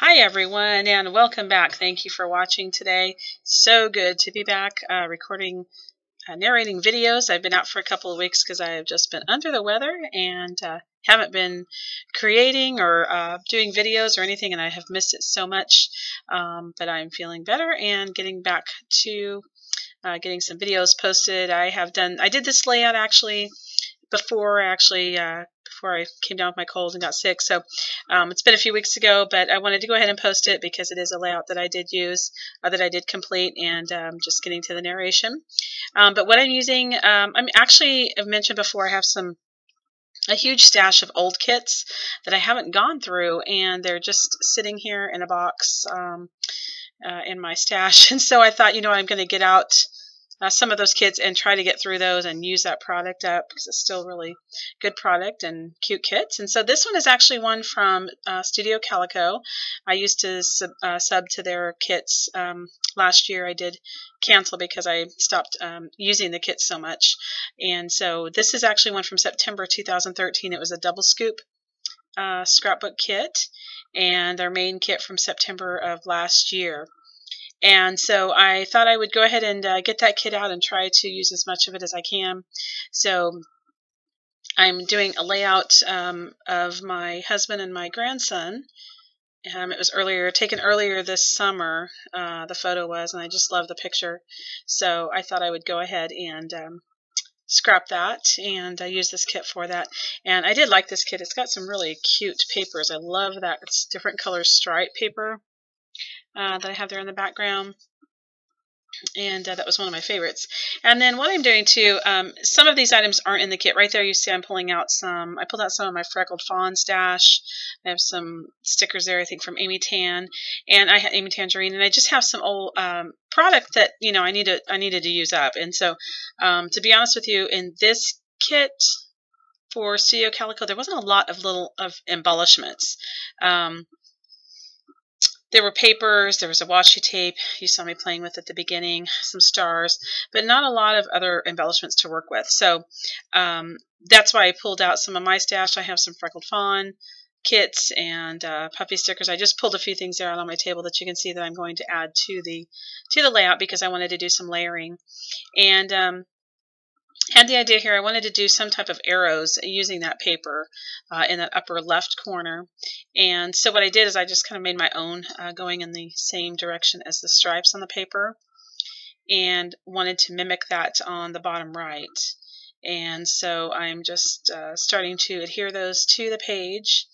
Hi everyone, and welcome back. Thank you for watching today. So good to be back recording, narrating videos. I've been out for a couple of weeks because I have just been under the weather and haven't been creating or doing videos or anything, and I have missed it so much. But I'm feeling better and getting back to getting some videos posted. I did this layout actually before I came down with my cold and got sick. So it's been a few weeks ago, but I wanted to go ahead and post it because it is a layout that I did use, that I did complete, and just getting to the narration. But what I'm using, I've mentioned before, I have a huge stash of old kits that I haven't gone through, and they're just sitting here in a box in my stash. And so I thought, I'm going to get out some of those kits and try to get through those and use that product up because it's still really good product and cute kits. And so this one is actually one from Studio Calico. I used to sub to their kits last year. I did cancel because I stopped using the kits so much. And so this is actually one from September 2013. It was a double scoop scrapbook kit, and their main kit from September of last year. And so I thought I would go ahead and get that kit out and try to use as much of it as I can. So I'm doing a layout of my husband and my grandson. It was taken earlier this summer, the photo was, and I just love the picture. So I thought I would go ahead and scrap that and use this kit for that. And I did like this kit. It's got some really cute papers. I love that. It's different color stripe paper that I have there in the background, and that was one of my favorites. And then what I'm doing too, some of these items aren't in the kit. Right there you see I pulled out some of my Freckled Fawn stash. I have some stickers there, I think from Amy Tan, and I had Amy Tangerine, and I just have some old product that I needed to use up. And so to be honest with you, in this kit for Studio Calico, there wasn't a lot of embellishments. There were papers, there was a washi tape, you saw me playing with at the beginning, some stars, but not a lot of other embellishments to work with. So that's why I pulled out some of my stash. I have some Freckled Fawn kits and puppy stickers. I just pulled a few things there out on my table that you can see that I'm going to add to the layout because I wanted to do some layering. And had the idea here, I wanted to do some type of arrows using that paper in that upper left corner. And so what I did is I just kind of made my own going in the same direction as the stripes on the paper, and wanted to mimic that on the bottom right. And so I'm just starting to adhere those to the page,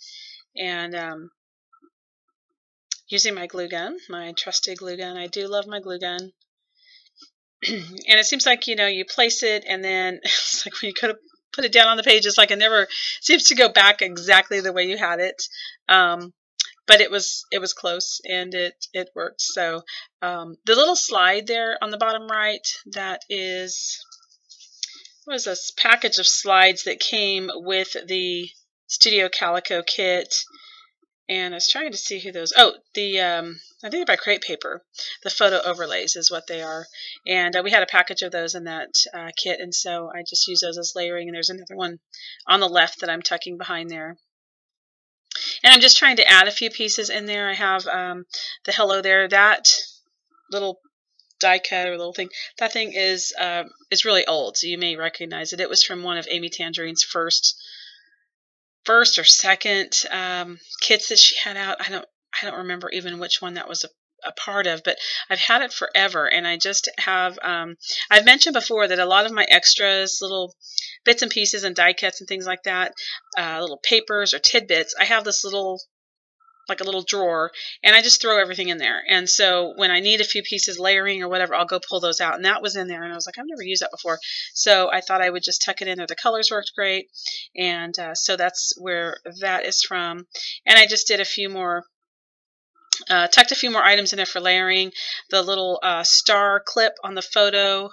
and using my glue gun, my trusty glue gun. I do love my glue gun. And it seems like, you place it, and then it's like when you could put it down on the page, it's like it never seems to go back exactly the way you had it. But it was close, and it worked. So the little slide there on the bottom right, that was this package of slides that came with the Studio Calico kit. And I was trying to see who those. Oh, I think they're by Create Paper. The photo overlays is what they are. And we had a package of those in that kit, and so I just use those as layering. And there's another one on the left that I'm tucking behind there. And I'm just trying to add a few pieces in there. I have the hello there. That little die cut or little thing. That thing is really old, so you may recognize it. It was from one of Amy Tangerine's first or second kits that she had out. I don't remember even which one that was a part of, but I've had it forever, and I just have I've mentioned before that a lot of my extras, little bits and pieces and die cuts and things like that, little papers or tidbits, I have this like a little drawer, and I just throw everything in there. And so when I need a few pieces layering or whatever, I'll go pull those out. And that was in there, and I was like, I've never used that before. So I thought I would just tuck it in there. The colors worked great, and so that's where that is from. And I just did a few more, tucked a few more items in there for layering. The little star clip on the photo,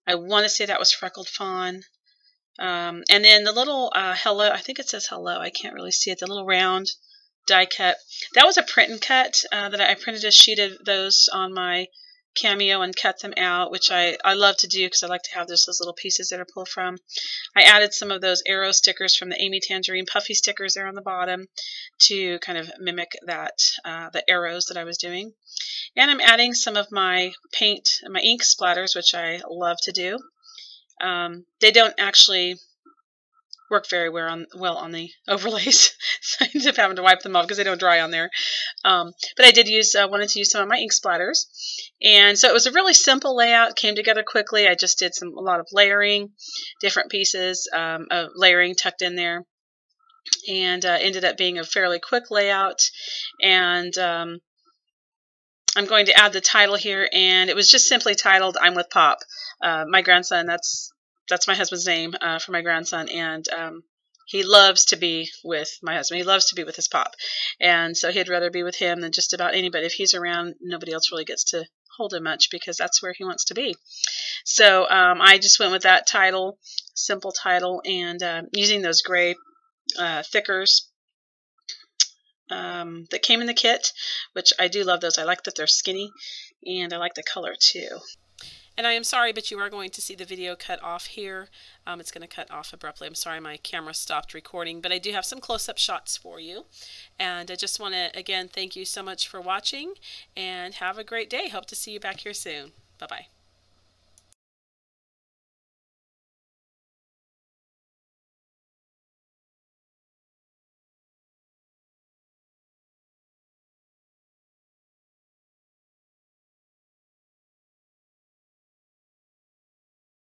I want to say that was Freckled Fawn. And then the little hello, I think it says hello, I can't really see it, the little round die cut. That was a print and cut that I printed a sheet of those on my Cameo and cut them out, which I love to do because I like to have those little pieces that are pulled from. I added some of those arrow stickers from the Amy Tangerine puffy stickers there on the bottom to kind of mimic that, the arrows that I was doing. And I'm adding some of my paint, my ink splatters, which I love to do. They don't actually work very well on the overlays, so I ended up having to wipe them off because they don't dry on there. But I did wanted to use some of my ink splatters, and so it was a really simple layout. Came together quickly. I just did a lot of layering, different pieces of layering tucked in there, and ended up being a fairly quick layout. And I'm going to add the title here, and it was just simply titled "I'm with Pop." My grandson, that's my husband's name for my grandson, and he loves to be with my husband. He loves to be with his pop, and so he'd rather be with him than just about anybody. If he's around, nobody else really gets to hold him much because that's where he wants to be. So I just went with that title, simple title, and using those gray thickers that came in the kit, which I do love those. I like that they're skinny, and I like the color too. And I am sorry, but you are going to see the video cut off here. It's going to cut off abruptly. I'm sorry my camera stopped recording, but I do have some close-up shots for you. And I just want to, again, thank you so much for watching, and have a great day. Hope to see you back here soon. Bye-bye.